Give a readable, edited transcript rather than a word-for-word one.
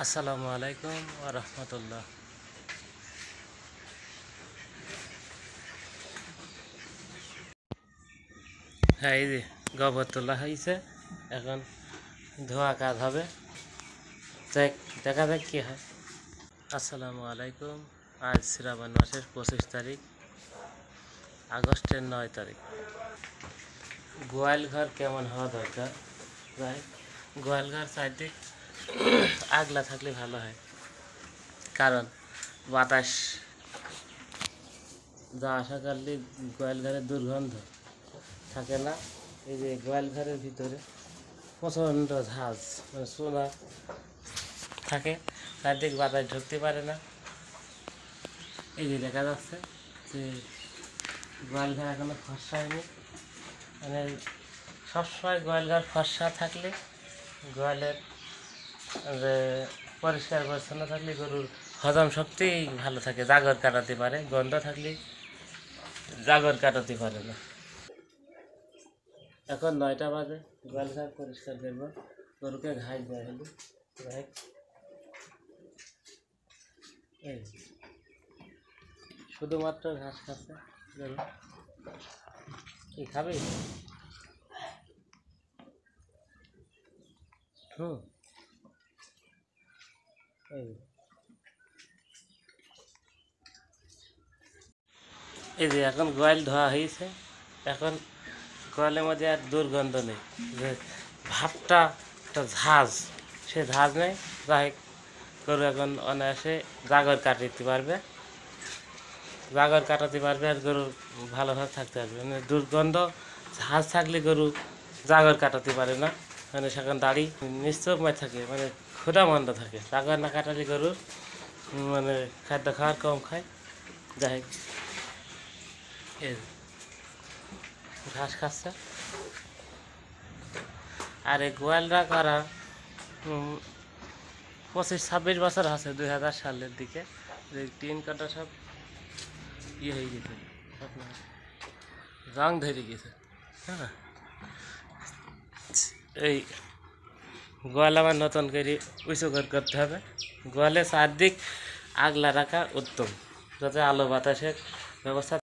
আসসালামু আলাইকুম ওয়া রাহমাতুল্লাহ। হ্যাঁ, এই যে গোবর তোলা হয়েছে, এখন ধোয়া কাজ হবে। দেখা যাক কি হয়। আসসালামু আলাইকুম। আজ শ্রাবণ মাসের 25 তারিখ, আগস্টের 9 তারিখ। গোয়াল ঘর কেমন হওয়া দরকার? গোয়াল ঘর চারদিক আগলা থাকলে ভালো হয়, কারণ বাতাস যা আশা করলে গোয়াল ঘরের দুর্গন্ধ থাকে না। এই যে গোয়াল ঘরের ভিতরে প্রচণ্ড ঝাঁজ, মানে সোনা থাকে, চারদিক বাতাস ঢুকতে পারে না। এই যে দেখা যাচ্ছে যে গোয়াল ঘর এখনো ফর্সা হয়নি। মানে সবসময় গোয়াল ঘর ফর্সা থাকলে, গোয়ালের যে পরিষ্কার পরিচ্ছন্ন থাকলে গরুর হজম শক্তি ভালো থাকে, জাগর কাটাতে পারে। গন্ধ থাকলে জাগর কাটাতে পারে না। এখন 9টা বাজে, গোয়াল ঘর পরিষ্কার করবো, গরুকে ঘাস দেওয়া হলো। এই শুধুমাত্র ঘাস খাচ্ছে গরু। কি খাবি? হুম, এই যে এখন গোয়াল ধোয়া হয়েছে। এখন গোয়ালের মধ্যে আর দুর্গন্ধ নেই, যে ভাবটা একটা ঝাঁজ, সে ঝাঁজ নেই। যাই হোক, গরু এখন অনায়াসে জাগর কাটাতে পারবে, আর গরু ভালোভাবে থাকতে পারবে। মানে দুর্গন্ধ ঝাঁজ থাকলে গরু জাগর কাটাতে পারে না, মানে সেখানে দাড়ি নিশ্চয়ই থাকে, মানে ক্ষুধা মন্দ থাকে। জাগর না কাটালে গরুর মানে খাদ্য খাওয়ার কম খায়। যাই হোক, এই ঘাস খাচ্ছে। আর এই গোয়ালরা করা 25-26 বছর আছে, 2000 সালের দিকে। টিন কাটা সব হয়ে গেছে, রং ধরে গেছে। হ্যাঁ, এই গোয়াল আবার নতুন করে উঁচু করতে হবে। গোয়ালে চারদিক আগলা রাখা উত্তম, যাতে আলো বাতাসের ব্যবস্থা